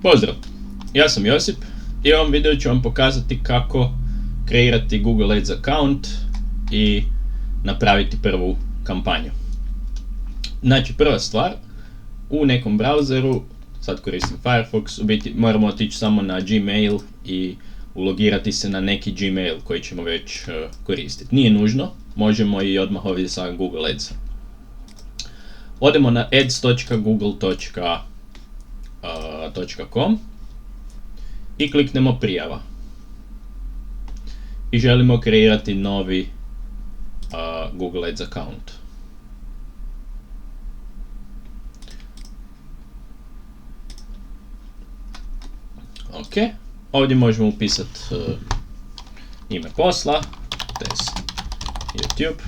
Pozdrav, ja sam Josip i u ovom videu ću vam pokazati kako kreirati Google Ads account i napraviti prvu kampanju. Znači, prva stvar, u nekom browseru, sad koristim Firefox, u biti moramo otići samo na Gmail i ulogirati se na neki Gmail koji ćemo već koristiti. Nije nužno, možemo i odmah ovdje sa Google Ads. Odemo na ads.google.com i kliknemo prijava. I želimo kreirati novi Google Ads account. Ok, ovdje možemo upisati ime posla, test YouTube,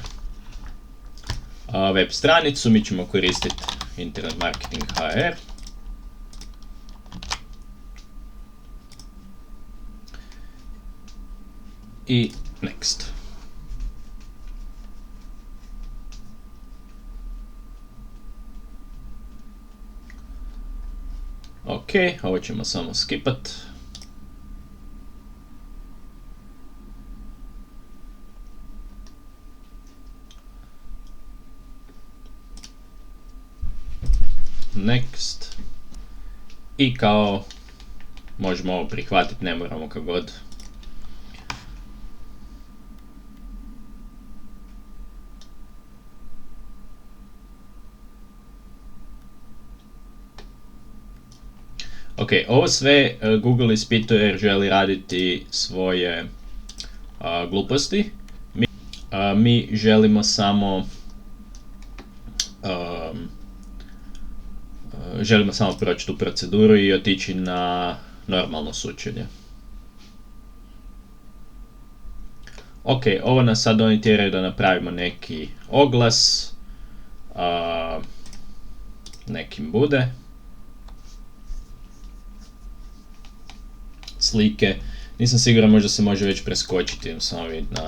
web stranicu, mi ćemo koristiti Internet Marketing HR. I next. Ok, ovo ćemo samo skipat. Next. I kao možemo ovo prihvatiti, ne moramo kako god. Ok, ovo sve Google ispituje jer želi raditi svoje gluposti. Mi želimo samo proći tu proceduru i otići na normalno sučenje. Ok, ovo nas sad oni tjeraju da napravimo neki oglas, nekim bude. Slike, nisam siguran, možda se može već preskočiti, samo vidjeti na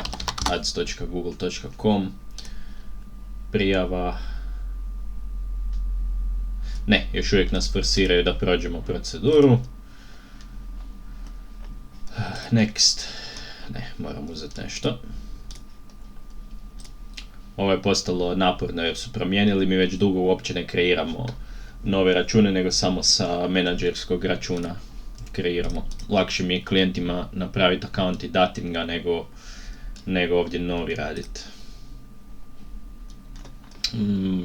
ads.google.com, prijava, ne, još uvijek nas forsiraju da prođemo proceduru. Next, ne, moram uzeti nešto. Ovo je postalo naporno jer su promijenili, mi već dugo uopće ne kreiramo nove račune, nego samo sa menadžerskog računa kreiramo. Lakše mi je klijentima napraviti account i dati ga nego ovdje novi raditi.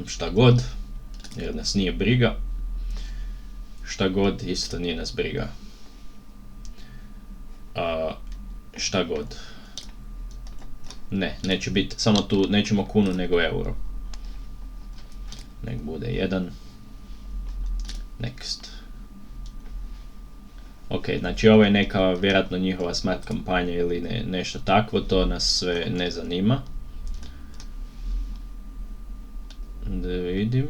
Šta god, jer nas nije briga. Šta god, isto nije nas briga. Šta god. Ne, neće biti, samo tu nećemo kunu nego euro. Nek bude 1. Next. Ok, znači ovo je neka vjerojatno njihova smart kampanja ili nešto takvo, to nas sve ne zanima. Da vidim.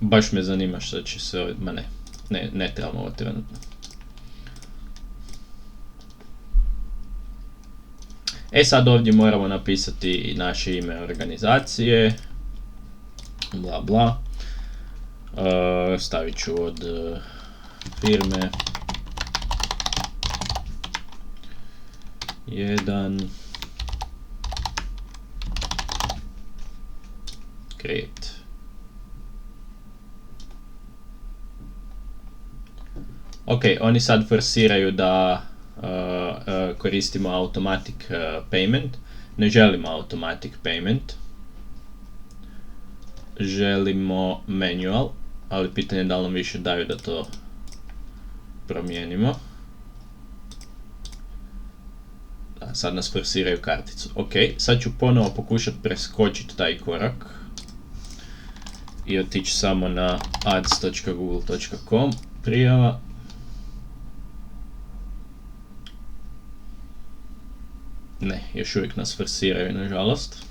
Baš me zanima što će se ovdje, ma ne trebamo ovo trenutno. Sad ovdje moramo napisati naše ime organizacije, bla bla, stavit ću od firme 1, create. Ok, oni sad forsiraju da koristimo automatic payment. Ne želimo automatic payment. Želimo manual, ali pitanje je da li nam više daju da to promijenimo. Sad nas forsiraju karticu. Ok, sad ću ponovo pokušati preskočiti taj korak i otići samo na ads.google.com, prijava. Ne, još uvijek nas forsiraju, nažalost.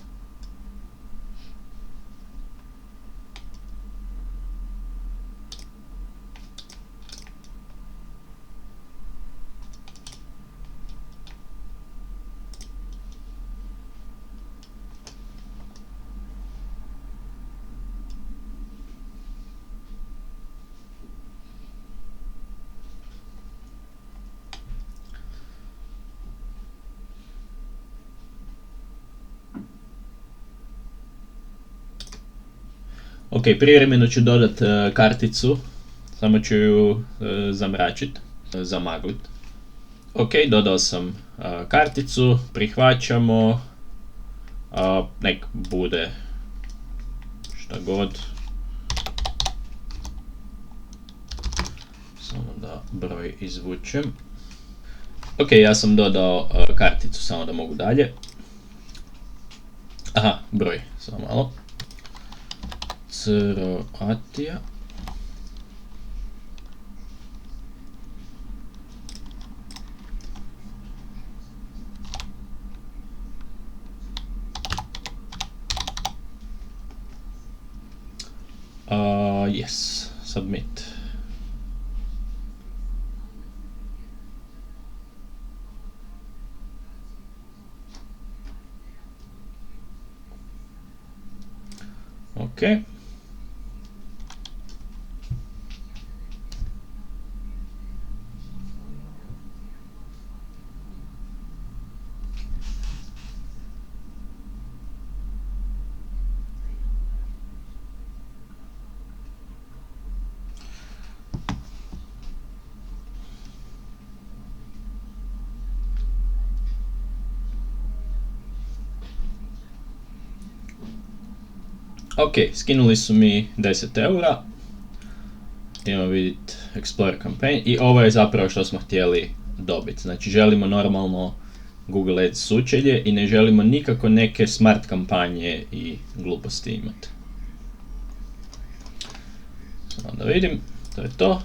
Ok, privremeno ću dodat karticu, samo ću ju zamračit, zamaglit. Ok, dodao sam karticu, prihvaćamo, nek bude šta god. Samo da broj izvučem. Ok, ja sam dodao karticu, samo da mogu dalje. Aha, broj, samo malo. Croatia. Yes, submit. Okay. Ok, skinuli su mi 10 eura. Idemo vidjeti Explore Campaign i ovo je zapravo što smo htjeli dobiti. Znači želimo normalno Google Ads sučelje i ne želimo nikako neke smart kampanje i gluposti imati. Samo da vidim, to je to.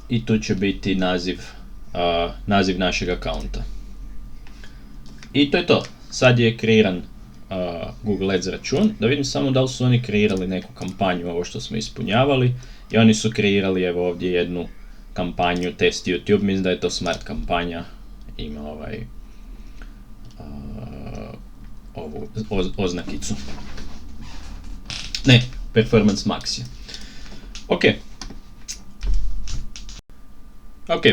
I tu će biti naziv našeg akaunta. I to je to. Sad je kreiran Google Ads račun, da vidim samo da li su oni kreirali neku kampanju, ovo što smo ispunjavali, i oni su kreirali evo ovdje jednu kampanju test YouTube, mislim da je to smart kampanja, ima ovu oznakicu. Ne, Performance Max je. Ok,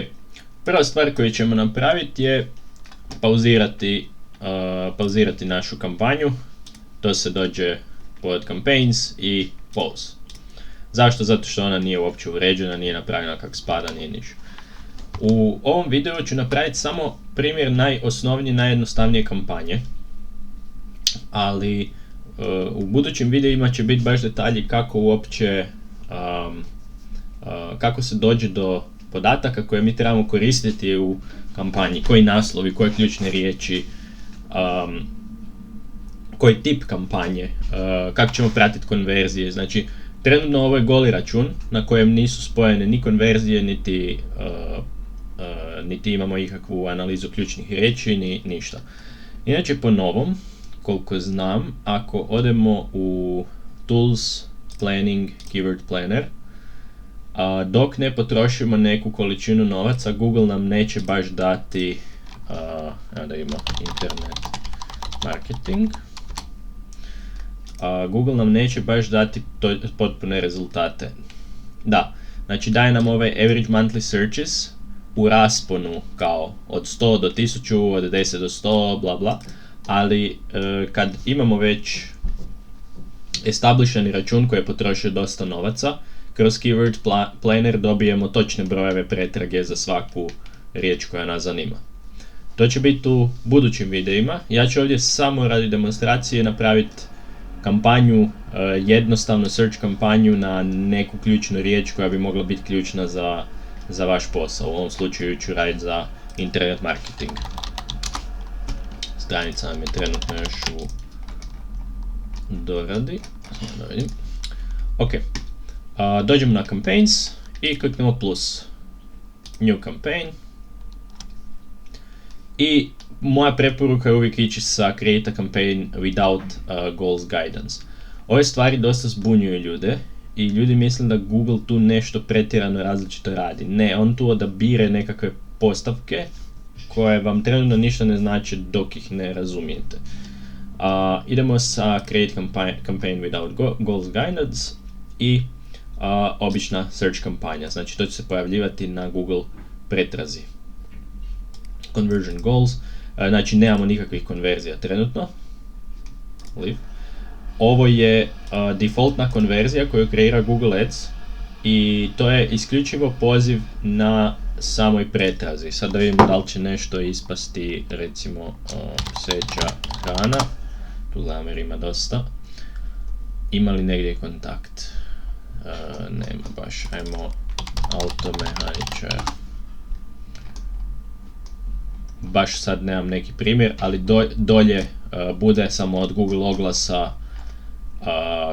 prva stvar koju ćemo napraviti je pauzirati našu kampanju. To se dođe pod Campaigns i Pause. Zašto? Zato što ona nije uopće uređena, nije napravljena kako spada, nije ništa. U ovom videu ću napraviti samo primjer najosnovnije, najjednostavnije kampanje, ali u budućim videima će biti baš detalji kako uopće kako se dođe do podataka koje mi trebamo koristiti u kampanji, koji naslovi, koje ključne riječi, koji tip kampanje, kako ćemo pratiti konverzije. Znači, trenutno ovo je goli račun na kojem nisu spojene ni konverzije, niti imamo ikakvu analizu ključnih riječi, ni ništa. Inače, po novom, koliko znam, ako odemo u Tools, Planning, Keyword Planner, dok ne potrošimo neku količinu novaca, Google nam neće baš dati, da ima internet marketing, Google nam neće baš dati potpune rezultate. Da, znači daje nam ove average monthly searches u rasponu kao od 100 do 1000, od 10 do 100, bla bla, ali kad imamo već establishani račun koji je potrošio dosta novaca, kroz Keyword Planner dobijemo točne brojeve pretrage za svaku riječ koja nas zanima. To će biti u budućim videima. Ja ću ovdje samo radi demonstracije napraviti kampanju, jednostavnu search kampanju na neku ključnu riječ koja bi mogla biti ključna za vaš posao. U ovom slučaju ću raditi za internet marketing. Stranica nam je trenutno još u doradi. Da vidim. Ok. Dođemo na Campaigns i kliknemo plus. New campaign. I moja preporuka je uvijek ići sa Create a campaign without goals guidance. Ove stvari dosta zbunjuju ljude i ljudi misle da Google tu nešto pretjerano različito radi. Ne, on tu odabire nekakve postavke koje vam trenutno ništa ne znači dok ih ne razumijete. Idemo sa Create campaign without goals guidance i obična search kampanja. Znači to će se pojavljivati na Google pretrazi. Conversion goals, znači nemamo nikakvih konverzija trenutno. ovo je defaultna konverzija koju kreira Google Ads i to je isključivo poziv na samoj pretrazi. Sad da vidimo da li će nešto ispasti, recimo pseća hrana, tu gledam jer ima dosta. Ima li negdje kontakt? Nema baš, ajmo automehaničar. Baš sad nemam neki primjer, ali dolje bude samo od Google oglasa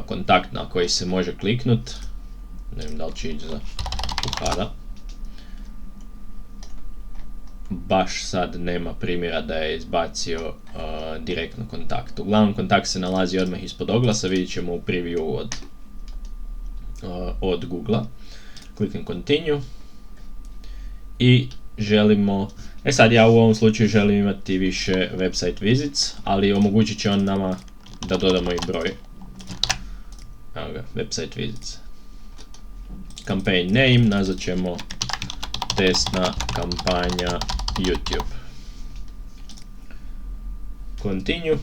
kontakt na koji se može kliknut. Ne znam da li će ići za upada. Baš sad nema primjera da je izbacio direktno kontakt. Uglavnom kontakt se nalazi odmah ispod oglasa, vidjet ćemo u preview od Google-a. Kliknem continue i želimo, sad ja u ovom slučaju želim imati više website visits, ali omogućit će on nama da dodamo i broj. Evo ga, website visits. Campaign name, nazvat ćemo testna kampanja YouTube. Continue.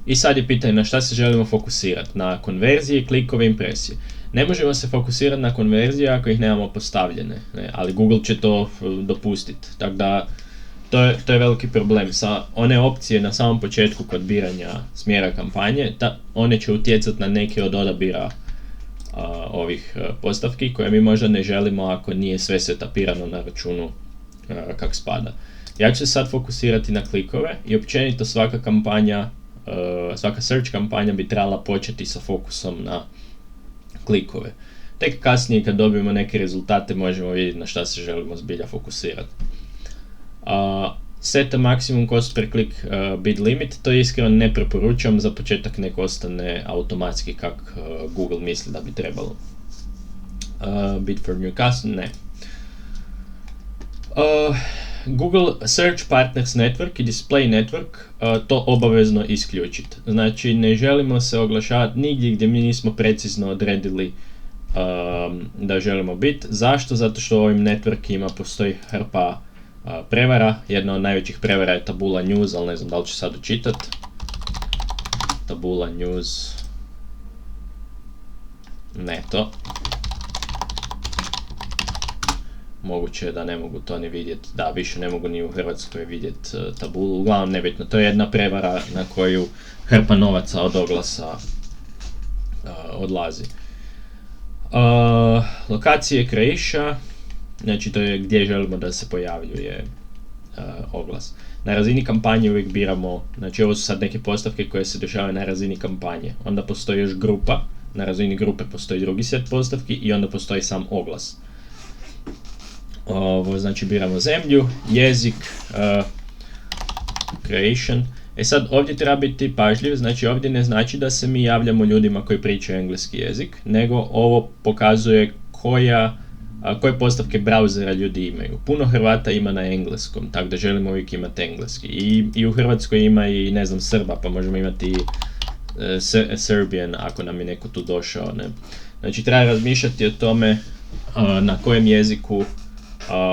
I sad je pitanje na šta se želimo fokusirati, na konverzije, klikove, impresije. Ne možemo se fokusirati na konverzije ako ih nemamo postavljene, ne? Ali Google će to dopustiti. Tako da, to je veliki problem. Sa one opcije na samom početku kod biranja smjera kampanje, one će utjecati na neke od odabira ovih postavki koje mi možda ne želimo ako nije sve setapirano na računu kako spada. Ja ću se sad fokusirati na klikove i općenito svaka kampanja, svaka search kampanja bi trebala početi sa fokusom na klikove. Tek kasnije kad dobijemo neke rezultate možemo vidjeti na šta se želimo zbilja fokusirati. Set a maximum cost per click bid limit, to iskreno ne preporučam, za početak nek ostane automatski kak Google misli da bi trebalo. Bid for new customer, ne. Google Search Partners Network i Display Network to obavezno isključiti. Znači ne želimo se oglašavati nigdje gdje mi nismo precizno odredili da želimo biti. Zašto? Zato što u ovim networkima postoji hrpa prevara. Jedna od najvećih prevara je Taboola News, ali ne znam da li ću sad učitat. Taboola News. Ne to. Moguće je da ne mogu to ni vidjeti, da više ne mogu ni u Hrvatskoj vidjeti Taboolu, uglavnom nebitno, to je jedna prevara na koju hrpa novaca od oglasa odlazi. Lokacije Croatia, znači to je gdje želimo da se pojavljuje oglas. Na razini kampanje uvijek biramo, znači ovo su sad neke postavke koje se dešavaju na razini kampanje, onda postoji još grupa, na razini grupe postoji drugi set postavki i onda postoji sam oglas. Ovo znači biramo zemlju, jezik, creation. Sad ovdje treba biti pažljiv, znači ovdje ne znači da se mi javljamo ljudima koji pričaju engleski jezik, nego ovo pokazuje koje postavke brauzera ljudi imaju. Puno Hrvata ima na engleskom, tako da želimo uvijek imati engleski. I u Hrvatskoj ima i ne znam Srba, pa možemo imati Serbian ako nam je neko tu došao. Ne? Znači treba razmišljati o tome na kojem jeziku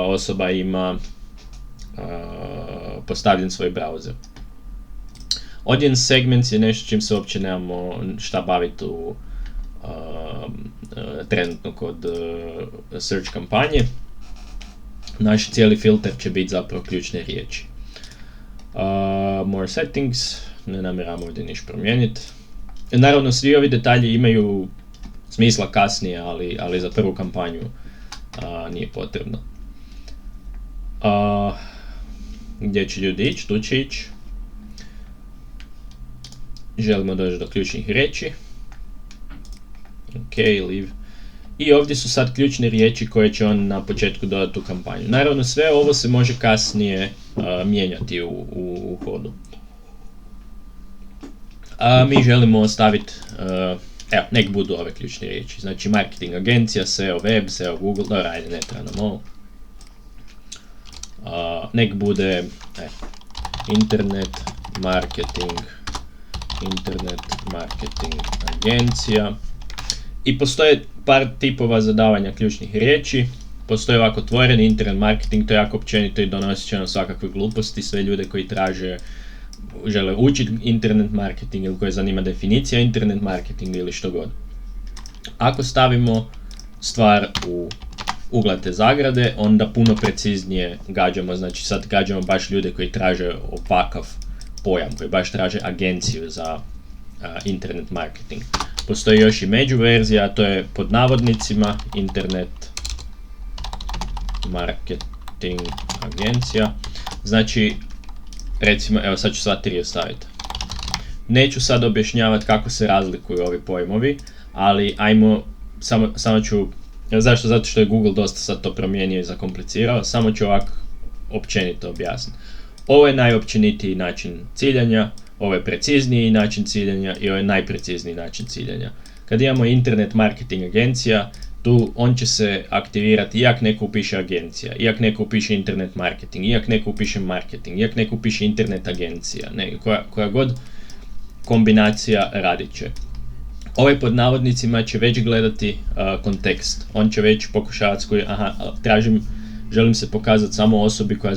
osoba ima postavljen svoj browser. Audience segments je nešto čim se uopće nemamo šta baviti trenutno kod search kampanje. Naš cijeli filter će biti zapravo ključne riječi. More settings, ne namjeram ovdje niš promijeniti. Naravno svi ovi detalji imaju smisla kasnije, ali za prvu kampanju nije potrebno. Gdje će ljudi ići? Tu će ići. Želimo doći do ključnih riječi. Ok, leave. I ovdje su sad ključne riječi koje će on na početku dodati u kampanju. Naravno sve ovo se može kasnije mijenjati u hodu. Mi želimo ostaviti, evo, nek budu ove ključne riječi. Znači marketing agencija, SEO web, SEO Google, dobro, ajde, ne treba nam ovo. Nek bude internet marketing agencija. I postoje par tipova za davanja ključnih riječi. Postoji ovako otvoreni internet marketing, to je jako općenito i donosi će nam svakakve gluposti. Sve ljude koji traže žele učiti internet marketing ili koje zanima definicija internet marketing ili što god. Ako stavimo stvar u uglate zagrade, onda puno preciznije gađamo, znači sad gađamo baš ljude koji traže ovakav pojam, koji baš traže agenciju za internet marketing. Postoji još i međuverzija, a to je pod navodnicima internet marketing agencija. Znači, recimo, evo sad ću sva 3 ostaviti. Neću sad objašnjavati kako se razlikuju ovi pojmovi, ali ajmo, samo ću, zašto? Zato što je Google dosta sad to promijenio i zakomplicirao, samo ću ovako općenito objasniti. Ovo je najopćenitiji način ciljanja, ovo je precizniji način ciljanja i ovo je najprecizniji način ciljanja. Kad imamo internet marketing agencija, tu on će se aktivirati iak neko upiše agencija, iak neko upiše internet marketing, iak neko upiše marketing, iak neko upiše internet agencija, koja god kombinacija radit će. Ovaj pod navodnicima će već gledati kontekst. On će već pokušavati želim se pokazati samo osobi koja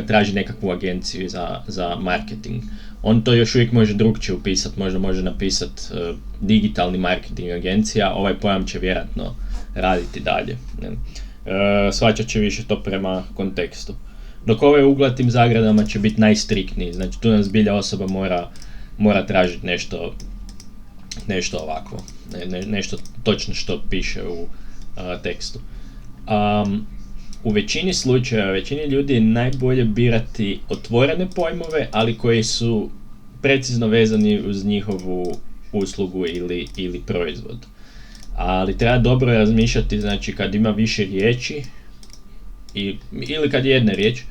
traži nekakvu agenciju za marketing. On to još uvijek može drugčije upisati, možda može napisati digitalni marketing agencija, ovaj pojam će vjerojatno raditi dalje. Shvaćat će više to prema kontekstu. Dok ovaj uglatim zagradama će biti najstriktniji, znači tu nam zbilja osoba mora tražiti nešto ovako, nešto točno što piše u tekstu. U većini slučajeva, većini ljudi je najbolje birati otvorene pojmove, ali koji su precizno vezani uz njihovu uslugu ili proizvod. Ali treba dobro razmišljati, znači kad ima više riječi ili kad je jedna riječ,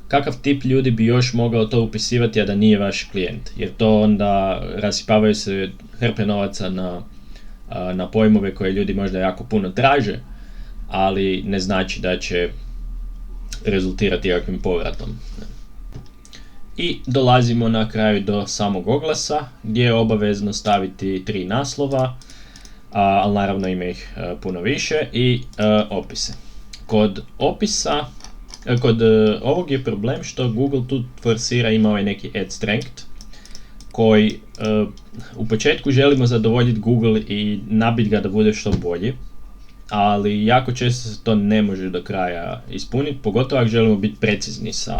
kakav tip ljudi bi još mogao to upisivati, a da nije vaš klijent. Jer to onda rasipavaju se hrpe novaca na pojmove koje ljudi možda jako puno traže, ali ne znači da će rezultirati jakvim povratom. I dolazimo na kraju do samog oglasa, gdje je obavezno staviti 3 naslova, ali naravno ima ih puno više, i opise. Kod ovog je problem što Google tu forsira, ima ovaj neki ad strength, koji u početku želimo zadovoljiti Google i nabiti ga da bude što bolji, ali jako često se to ne može do kraja ispuniti, pogotovo ako želimo biti precizni sa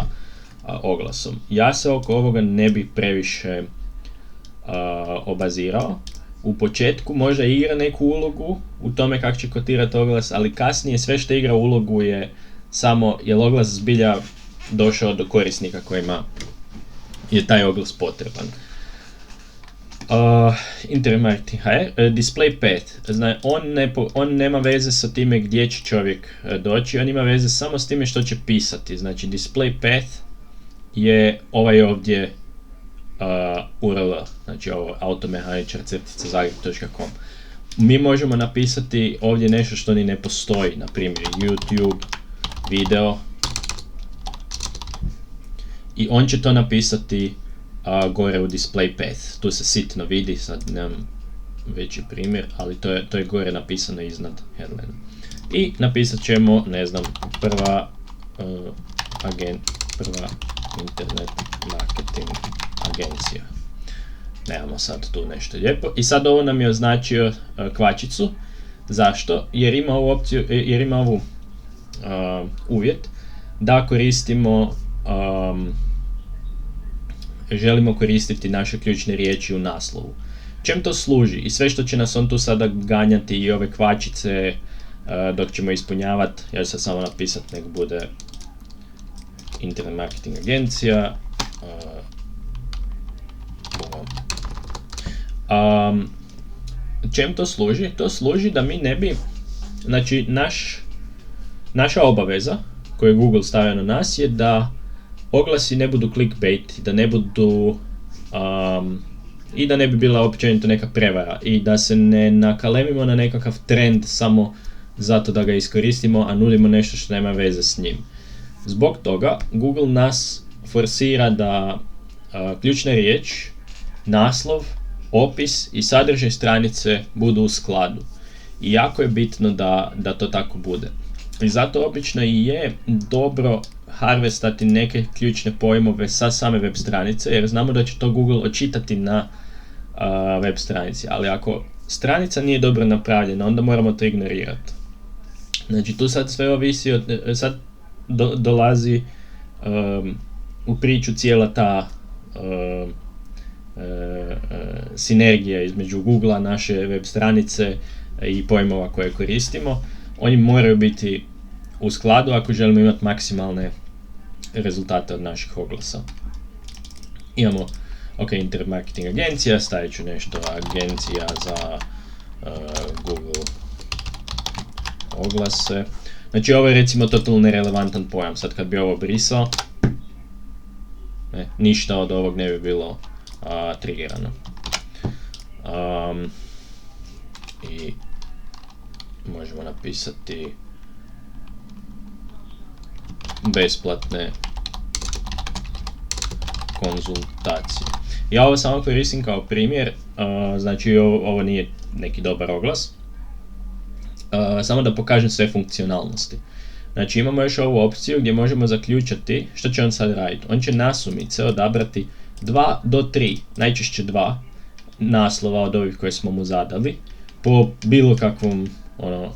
oglasom. Ja se oko ovoga ne bih previše obazirao. U početku možda igra neku ulogu u tome kako će kotirati oglas, ali kasnije sve što igra ulogu je samo je oglas zbilja došao do korisnika kojima je taj oglas potreban. Internet marketing HR, display path, znači on nema veze sa time gdje će čovjek doći, on ima veze samo s time što će pisati. Znači display path je ovaj ovdje URL, znači ovo automehaničar.zagreb.com. Mi možemo napisati ovdje nešto što ni ne postoji, na primjer YouTube video, i on će to napisati gore u display path. Tu se sitno vidi, sad nemam veći primjer, ali to je gore napisano iznad headline. I napisat ćemo, ne znam, prva internet marketing agencija. Nemamo sad tu nešto lijepo. I sad ovo nam je označio kvačicu. Zašto? Jer ima ovu opciju, jer ima ovu uvjet da koristimo želimo koristiti naše ključne riječi u naslovu. Čem to služi? I sve što će nas on tu sada ganjati i ove kvačice dok ćemo ispunjavati, ja ću sad samo napisati, nek bude internet marketing agencija. Čem to služi? To služi da mi ne bi, znači naša obaveza koju Google stavio na nas je da oglasi ne budu clickbait, da ne budu i da ne bi bila općenito neka prevara i da se ne nakalemimo na nekakav trend samo zato da ga iskoristimo, a nudimo nešto što nema veze s njim. Zbog toga Google nas forsira da ključna riječ, naslov, opis i sadržaj stranice budu u skladu. I jako je bitno da to tako bude. I zato obično i je dobro harvestati neke ključne pojmove sa same web stranice, jer znamo da će to Google očitati na web stranici, ali ako stranica nije dobro napravljena, onda moramo to ignorirati. Znači tu sad sve ovisi, sad dolazi u priču cijela ta sinergija između Googlea, naše web stranice i pojmova koje koristimo. Oni moraju biti u skladu ako želimo imati maksimalne rezultate od naših oglasa. Imamo Internet marketing agencija, stavit ću nešto agencija za Google oglase. Znači ovo je recimo totalno nerelevantan pojam, sad kad bi ovo brisao, ništa od ovog ne bi bilo triggerano. I možemo napisati besplatne konzultacije. Ja ovo samo koristim kao primjer, znači ovo nije neki dobar oglas, samo da pokažem sve funkcionalnosti. Znači imamo još ovu opciju gdje možemo zaključati što će on sad raditi. On će nasumice odabrati 2 do 3, najčešće 2 naslova od ovih koje smo mu zadali po bilo kakvom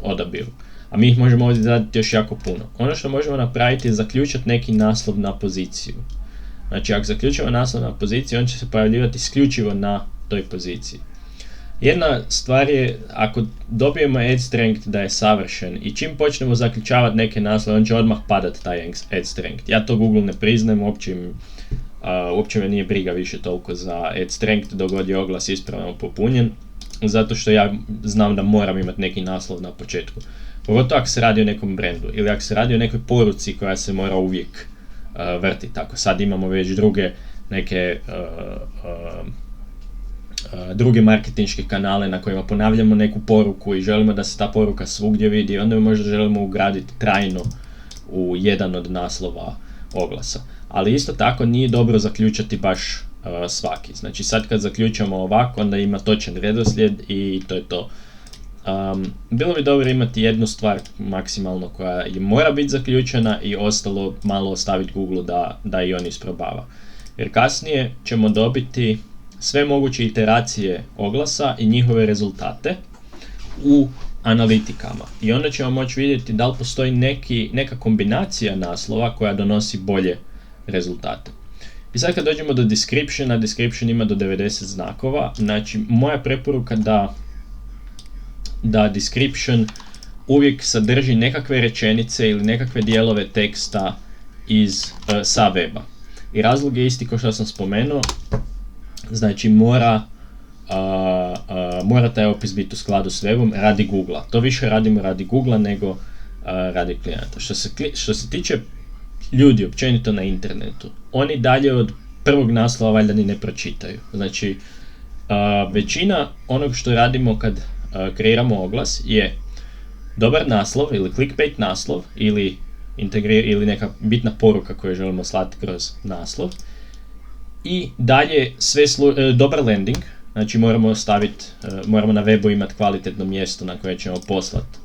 odabiru. A mi ih možemo ovdje zadati još jako puno. Ono što možemo napraviti je zaključati neki naslov na poziciju. Znači ako zaključimo naslov na poziciju, on će se pojavljivati isključivo na toj poziciji. Jedna stvar je, ako dobijemo ad strength da je savršen i čim počnemo zaključavati neke naslove, on će odmah padati taj ad strength. Ja to Google ne priznajem, uopće me nije briga više toliko za ad strength dok god je oglas ispravno popunjen, zato što ja znam da moram imati neki naslov na početku. Pogotovo ako se radi o nekom brendu ili ako se radi o nekoj poruci koja se mora uvijek vrtiti. Ako sad imamo već druge marketinške kanale na kojima ponavljamo neku poruku i želimo da se ta poruka svugdje vidi, onda možda želimo ugraditi trajno u jedan od naslova oglasa. Ali isto tako nije dobro zaključati baš svaki. Znači sad kad zaključamo ovako, onda ima točan redoslijed i to je to. Bilo bi dobro imati jednu stvar maksimalno koja mora biti zaključena i ostalo malo ostaviti Google da i on isprobava. Jer kasnije ćemo dobiti sve moguće iteracije oglasa i njihove rezultate u analitikama. I onda ćemo moći vidjeti da li postoji neka kombinacija naslova koja donosi bolje rezultate. I sad kad dođemo do descriptiona, description ima do 90 znakova. Znači moja preporuka da description uvijek sadrži nekakve rečenice ili nekakve dijelove teksta sa weba. I razlog je isti kao što sam spomenuo, znači mora taj opis biti u skladu s webom radi Googlea. To više radimo radi Googlea nego radi klijenta. Što se tiče ljudi općenito na internetu, oni dalje od prvog naslova valjda ni ne pročitaju. Znači većina onog što radimo kad kreiramo oglas je dobar naslov ili clickbait naslov ili neka bitna poruka koju želimo slati kroz naslov i dalje dobar landing, znači moramo na webu imati kvalitetno mjesto na koje ćemo poslati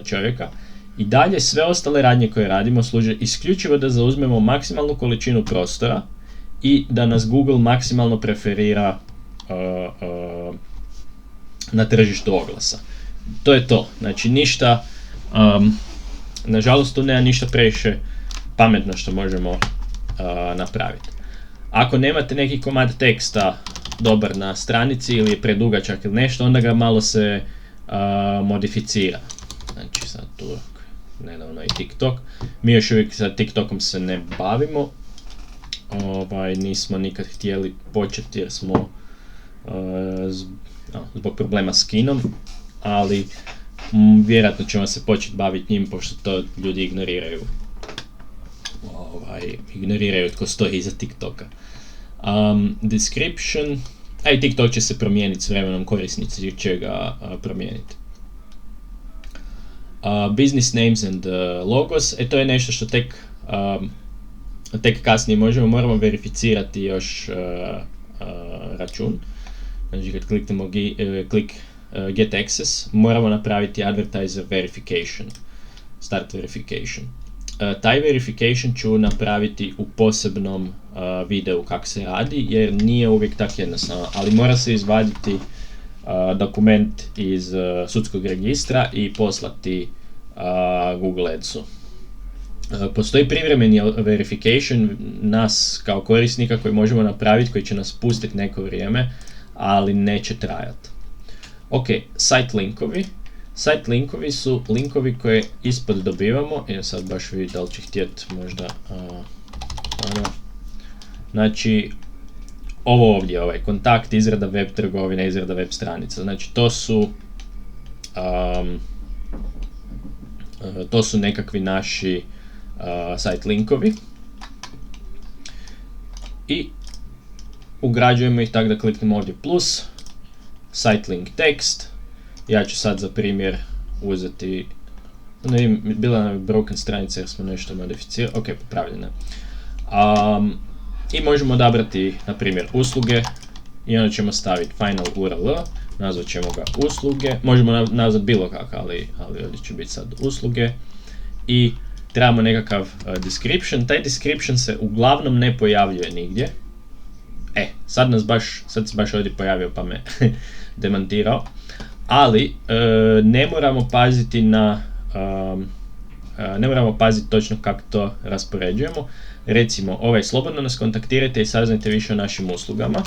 čovjeka i dalje sve ostale radnje koje radimo služe isključivo da zauzmemo maksimalnu količinu prostora i da nas Google maksimalno preferira na tržištu oglasa. To je to. Znači ništa, nažalost tu nema ništa previše pametno što možemo napraviti. Ako nemate neki komad teksta dobar na stranici ili je predugačak ili nešto, onda ga malo se modificira. Znači sad tu nedavno i TikTok. Mi još uvijek sa TikTokom se ne bavimo. Nismo nikad htjeli početi jer smo zbog problema s Kinom, ali vjerojatno ćemo se početi baviti njim pošto to ljudi ignoriraju. Ignoriraju tko stoji iza TikToka. Description, a i TikTok će se promijeniti s vremenom, korisnici će ga promijeniti. Business names and logos, to je nešto što tek kasnije moramo verificirati još račun. Znači kad kliknemo get access, moramo napraviti advertiser verification, start verification. taj verification ću napraviti u posebnom videu kako se radi, jer nije uvijek tako jednostavno, ali mora se izvaditi dokument iz sudskog registra i poslati Google Adsu. Postoji privremeni verification nas kao korisnika koji možemo napraviti, koji će nas pustiti neko vrijeme, ali neće trajati. Ok, site linkovi. Site linkovi su linkovi koje ispod dobivamo, i sad baš vidjeti da li će htjeti možda, znači ovo ovdje, ovaj kontakt, izrada web trgovine, izrada web stranica, znači to su nekakvi naši site linkovi i ugrađujemo ih tako da kliknemo ovdje plus, site link tekst. Ja ću sad za primjer uzeti, bila nam je broken stranica jer smo nešto modificirali, ok, popravljena. I možemo odabrati, na primjer, usluge i onda ćemo staviti final URL, nazvat ćemo ga usluge, možemo nazvat bilo kakav, ali ovdje će biti sad usluge i trebamo nekakav description. Taj description se uglavnom ne pojavljuje nigdje. Sad se baš ovdje pojavio pa me demantirao. Ali ne moramo paziti ne moramo paziti točno kako to raspoređujemo. Recimo, slobodno nas kontaktirajte i saznajte više o našim uslugama.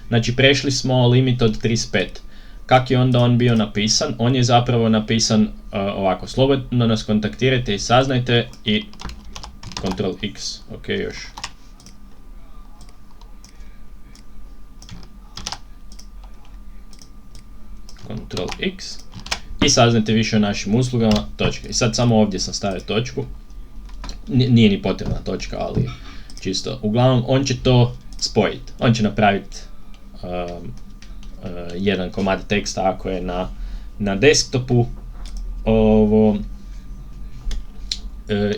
Znači, prešli smo limit od 35. Kak je onda on bio napisan? On je zapravo napisan ovako, slobodno nas kontaktirajte i saznajte i Ctrl X, ok, još. Ctrl X i saznajte više o našim uslugama, točka. I sad samo ovdje sam stavio točku, nije ni potrebna točka, ali čisto. Uglavnom, on će to spojiti, on će napraviti jedan komad teksta ako je na desktopu,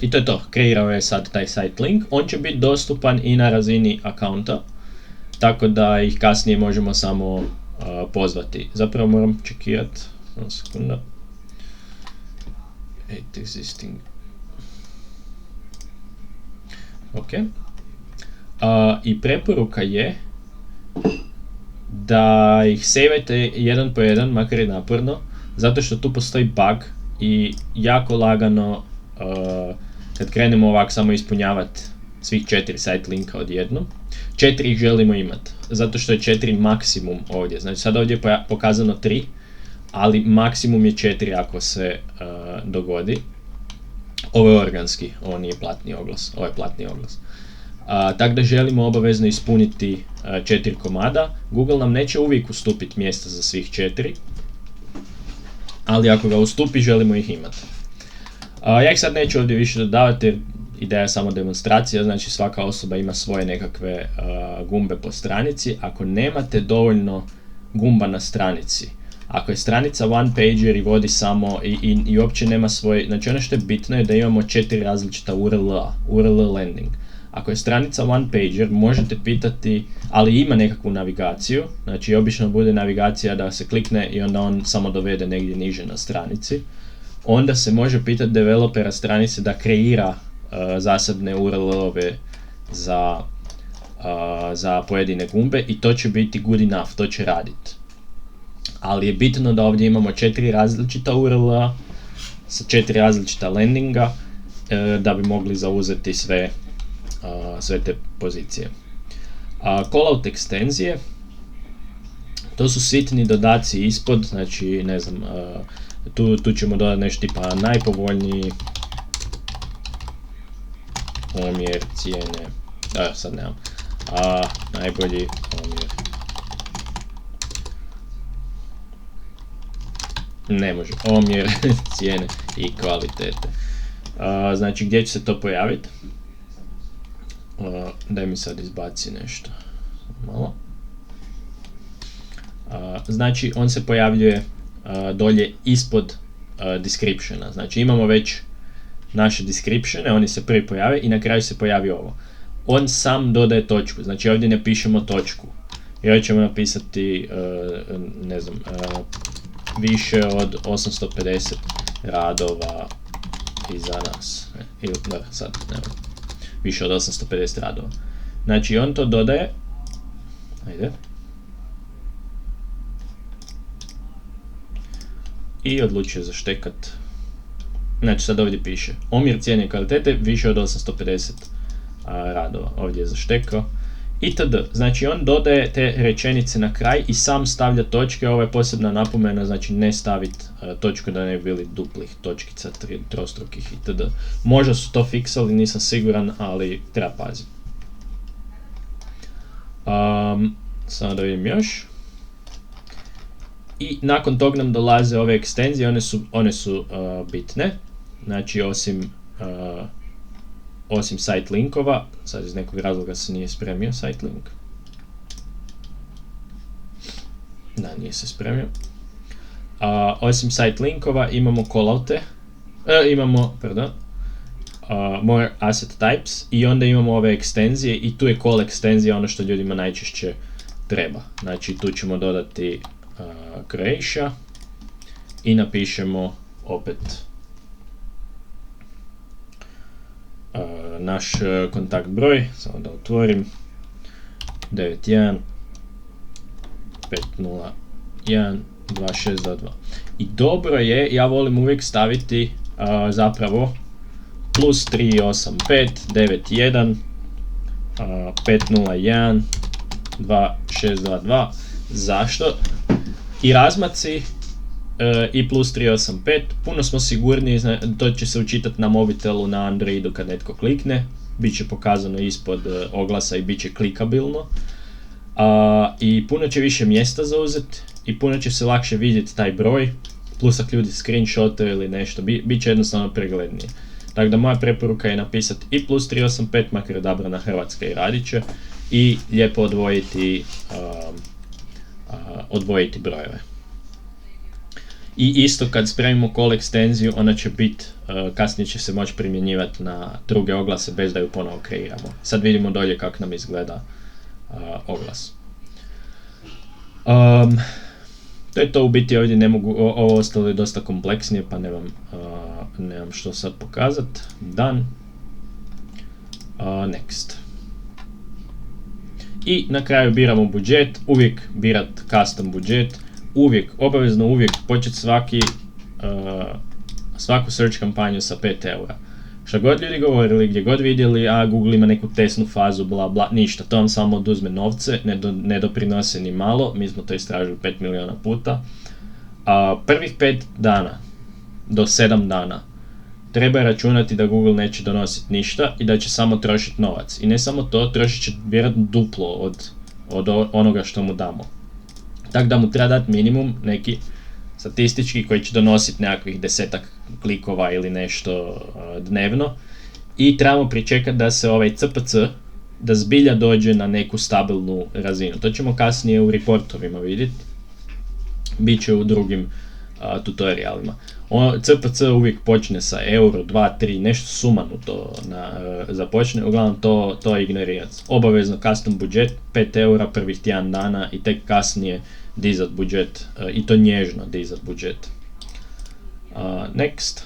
i to je to, kreirao je sad taj site link. On će biti dostupan i na razini akaunta, tako da ih kasnije možemo samo pozvati. Zapravo moram čekirati, samo sekunda. Existing. Ok. I preporuka je da ih sejvajte jedan po jedan, makar i naporno, zato što tu postoji bug i jako lagano kad krenemo ovako samo ispunjavati svih 4 site linka odjednom. 4 ih želimo imati, zato što je 4 maksimum ovdje. Znači sad ovdje je pokazano 3, ali maksimum je 4 ako se dogodi. Ovo je organski, ovo nije platni oglas, ovo je platni oglas. Tako da želimo obavezno ispuniti 4 komada. Google nam neće uvijek ustupiti mjesta za svih 4, ali ako ga ustupi želimo ih imati. Ja ih sad neću ovdje više dodavati jer ideja je samo demonstracija, znači svaka osoba ima svoje nekakve gumbe po stranici. Ako nemate dovoljno gumba na stranici, ako je stranica one pager i vodi samo i uopće nema svoj, znači ono što je bitno je da imamo 4 različita URL landing. Ako je stranica one pager, možete pitati, ali ima nekakvu navigaciju, znači obično bude navigacija da se klikne i onda on samo dovede negdje niže na stranici. Onda se može pitati developera stranice da kreira zasebne URL-ove za pojedine gumbe i to će biti good enough, to će raditi. Ali je bitno da ovdje imamo 4 različita URL-a sa 4 različita landinga da bi mogli zauzeti sve te pozicije. Callout ekstenzije, to su sitni dodaci ispod, znači ne znam, tu ćemo dodati nešto tipa najpovoljniji omjer cijene, sad nemam, najbolji omjer, ne može, omjer cijene i kvalitete. Znači gdje će se to pojaviti? Daj mi sad izbaci nešto malo. Znači on se pojavljuje dolje ispod descriptiona, znači imamo već naše descriptione, oni se prvi pojave i na kraju se pojavi ovo. On sam dodaje točku, znači ovdje ne pišemo točku, i ovdje ćemo napisati, ne znam, više od 850 radova iza nas. Ili, da, sad, ne, više od 850 radova. Znači, on to dodaje. Ajde. I odlučuje zaštekat. Znači, sad ovdje piše omjer cijene i kvalitete više od 850 radova. Ovdje je zaštekao. Itd. Znači, on dodaje te rečenice na kraj i sam stavlja točke. Ovo je posebna napomena, znači ne staviti točku da ne bi bili duplih točkica, trostrukih itd. Možda su to fiksali, nisam siguran, ali treba paziti. Samo da vidim još. I nakon tog nam dolaze ove ekstenzije, one su bitne. Znači, osim site linkova, sad iz nekog razloga se nije spremio site link. Da, nije se spremio. Osim site linkova imamo calloute, more asset types i onda imamo ove ekstenzije i tu je call ekstenzija ono što ljudima najčešće treba. Znači, tu ćemo dodati Croatia i napišemo opet naš kontakt broj, samo da otvorim, 91 501 2622. I dobro je, ja volim uvijek staviti zapravo plus 385 91 501 2622. Zašto? I razmaci i plus 385, puno smo sigurniji, to će se učitati na mobitelu, na Androidu kad netko klikne, bit će pokazano ispod oglasa i bit će klikabilno. I puno će više mjesta zauzeti i puno će se lakše vidjeti taj broj, plus ako ljudi screenshotaju ili nešto, bit će jednostavno preglednije. Tako da moja preporuka je napisati i plus 385, makar je odabrana hrvatska i radit će, i lijepo odvojiti brojeve. I isto kad spremimo call ekstenziju, ona će biti, kasnije će se moći primjenjivati na druge oglase bez da ju ponovo kreiramo. Sad vidimo dolje kako nam izgleda oglas. To je to u biti, ovdje ne mogu, ovo ostalo je dosta kompleksnije pa nemam što sad pokazati. Done. Next. I na kraju biramo budžet, uvijek birat custom budžet, obavezno uvijek početi svaku search kampanju sa 5 eura. Što god ljudi govorili, gdje god vidjeli, Google ima neku testnu fazu, bla bla, ništa, to vam samo oduzme novce, ne doprinose ni malo, mi smo to istražili 5 miliona puta. Prvih 5 dana do 7 dana treba računati da Google neće donositi ništa i da će samo trošiti novac. I ne samo to, trošit će vjerojatno duplo od onoga što mu damo. Tako da mu treba dati minimum neki statistički koji će donositi nekakvih 10 klikova ili nešto dnevno. I trebamo pričekati da se ovaj CPC, da zbilja dođe na neku stabilnu razinu. To ćemo kasnije u reportovima vidjeti. Biće u drugim tutorialima. CPC uvijek počne sa euro, 2, 3, nešto sumanuto započne, uglavnom to ignorirati. Obavezno custom budžet, 5 eura prvih tjedan dana i tek kasnije dizat budžet, i to nježno dizat budžet. Next.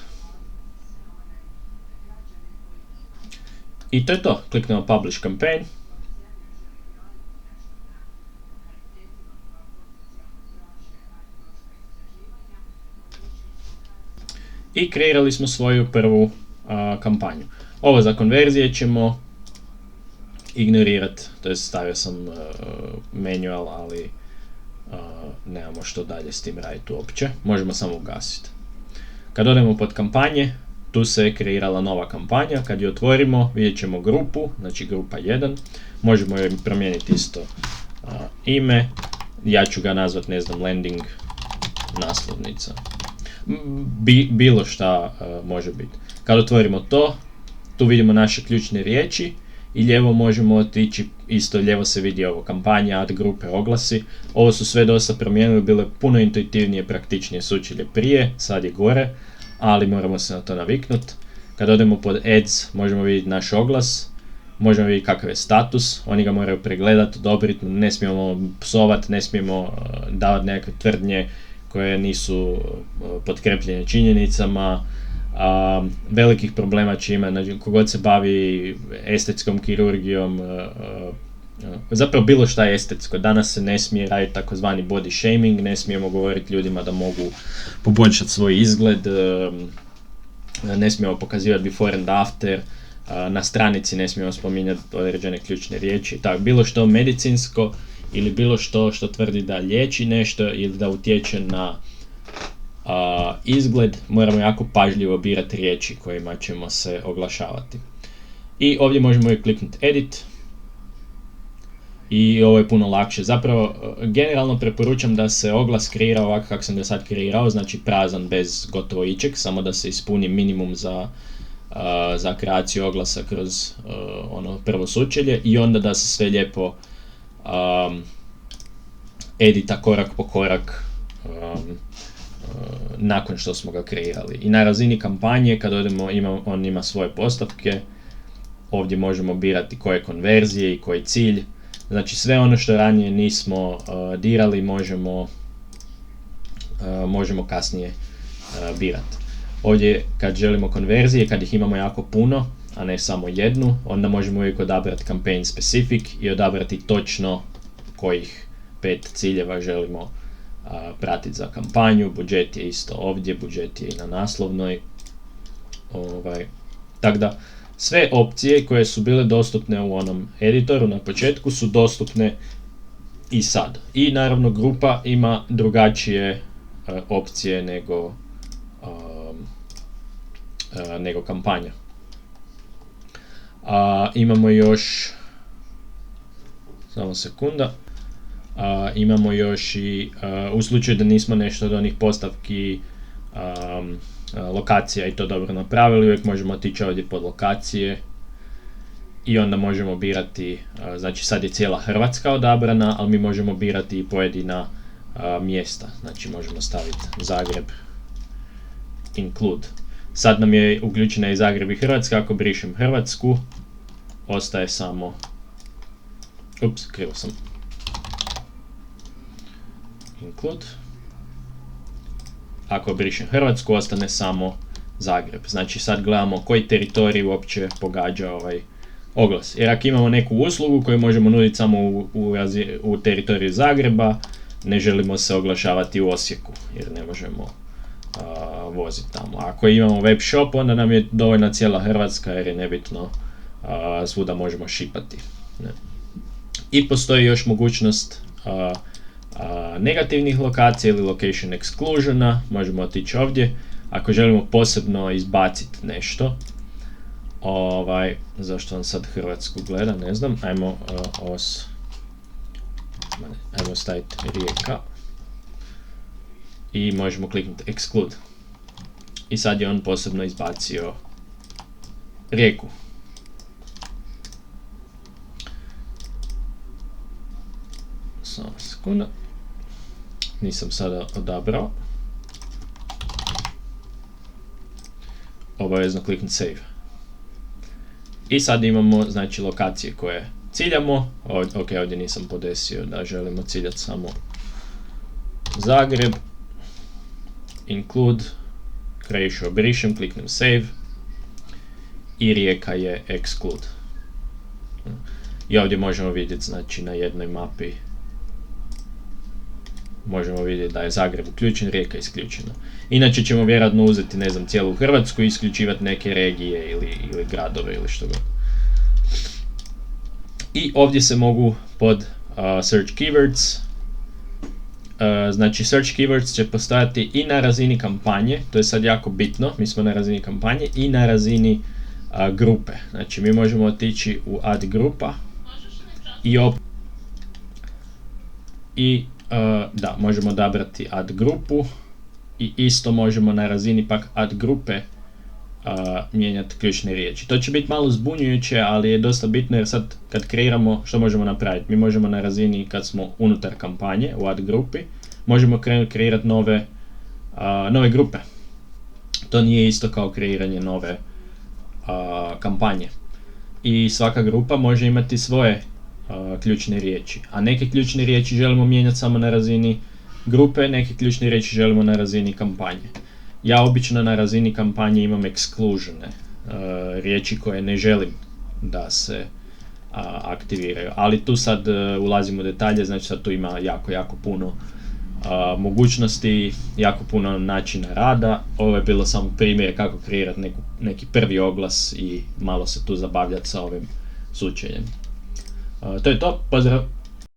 I to je to, kliknemo publish campaign. I kreirali smo svoju prvu kampanju. Ovo za konverzije ćemo ignorirati, to je stavio sam manual, ali nemamo što dalje s tim raditi uopće, možemo samo ugasiti. Kad odemo pod kampanje, tu se kreirala nova kampanja, kad ju otvorimo vidjet ćemo grupu, znači grupa 1, možemo joj promijeniti isto ime, ja ću ga nazvat, ne znam, landing naslovnica. Bilo šta može biti. Kad otvorimo to, tu vidimo naše ključne riječi i lijevo možemo otići, isto lijevo se vidi ovo, kampanja, ad grupe, oglasi. Ovo su sve dosta promijenili, bile puno intuitivnije, praktičnije sučelje prije, sad je gore, ali moramo se na to naviknuti. Kad odemo pod ads, možemo vidjeti naš oglas, možemo vidjeti kakav je status, oni ga moraju pregledati, odobriti, ne smijemo psovati, ne smijemo davati nekakve tvrdnje koje nisu potkrepljene činjenicama. Velikih problema će imati, znači kogod se bavi estetskom kirurgijom, zapravo bilo šta je estetsko. Danas se ne smije raditi takozvani body shaming, ne smijemo govoriti ljudima da mogu poboljšati svoj izgled, ne smijemo pokazivati before and after, na stranici ne smijemo spominjati određene ključne riječi. Tako, bilo što medicinsko ili bilo što tvrdi da liječi nešto ili da utječe na izgled, moramo jako pažljivo birati riječi kojima ćemo se oglašavati. I ovdje možemo i kliknuti edit. I ovo je puno lakše. Zapravo, generalno preporučam da se oglas kreira ovako kako sam ga sad kreirao, znači prazan bez gotovo ičeg, samo da se ispuni minimum za kreaciju oglasa kroz ono prvo sučelje i onda da se sve lijepo edita korak po korak nakon što smo ga kreirali. I na razini kampanje, kad odemo, on ima svoje postavke, ovdje možemo birati koje konverzije i koji cilj. Znači sve ono što ranije nismo dirali možemo kasnije birati. Ovdje kad želimo konverzije, kad ih imamo jako puno, a ne samo jednu, onda možemo uvijek odabrati campaign specific i odabrati točno kojih 5 ciljeva želimo pratiti za kampanju. Budžet je isto ovdje, budžet je i na naslovnoj. Tako da, sve opcije koje su bile dostupne u onom editoru na početku su dostupne i sad. I naravno grupa ima drugačije opcije nego kampanja. Imamo još, samo sekunda, imamo još i u slučaju da nismo nešto od onih postavki lokacija i to dobro napravili, uvijek možemo otići ovdje pod lokacije i onda možemo birati, znači sad je cijela Hrvatska odabrana, ali mi možemo birati i pojedina mjesta, znači možemo staviti Zagreb, include. Sad nam je uključena i Zagreb i Hrvatska, ako brišem Hrvatsku, ostaje samo, krivo sam, include. Ako brišem Hrvatsku, ostane samo Zagreb. Znači sad gledamo koji teritorij uopće pogađa ovaj oglas. Jer ako imamo neku uslugu koju možemo nuditi samo u teritoriju Zagreba, ne želimo se oglašavati u Osijeku, jer ne možemo voziti tamo. Ako imamo web shop, onda nam je dovoljna cijela Hrvatska, jer je nebitno, svuda možemo šipati. Ne. I postoji još mogućnost negativnih lokacija ili location exclusiona, možemo otići ovdje. Ako želimo posebno izbaciti nešto, zašto vam sad Hrvatsku gleda, ne znam, ajmo staviti Rijeka i možemo kliknuti exclude. I sad je on posebno izbacio Rijeku. Samo sekunda. Nisam sada odabrao. Obavezno kliknuti save. I sad imamo, znači, lokacije koje ciljamo. Ovdje nisam podesio da želimo ciljati samo Zagreb. Include. Krešu obrišem, kliknem save. I Rijeka je exclude. I ovdje možemo vidjeti, znači, na jednoj mapi možemo vidjeti da je Zagreb uključen, Rijeka isključena. Inače ćemo vjerojatno uzeti, ne znam, cijelu Hrvatsku i isključivati neke regije ili gradove ili što god. I ovdje se mogu pod search keywords, znači search keywords će postojati i na razini kampanje, to je sad jako bitno, mi smo na razini kampanje, i na razini grupe. Znači mi možemo otići u add grupa da, možemo odabrati add grupu i isto možemo na razini pak add grupe mijenjati ključne riječi. To će biti malo zbunjujuće, ali je dosta bitno jer sad kad kreiramo, što možemo napraviti? Mi možemo na razini, kad smo unutar kampanje u add grupi, možemo kreirati nove grupe. To nije isto kao kreiranje nove kampanje. i svaka grupa može imati svoje ključne riječi, a neke ključne riječi želimo mijenjati samo na razini grupe, neke ključne riječi želimo na razini kampanje. Ja obično na razini kampanje imam exclusione, riječi koje ne želim da se aktiviraju, ali tu sad ulazimo u detalje, znači sad tu ima jako puno mogućnosti, jako puno načina rada. Ovo je bilo samo primjer kako kreirati neki prvi oglas i malo se tu zabavljati sa ovim slučajem. To je to, pozdrav!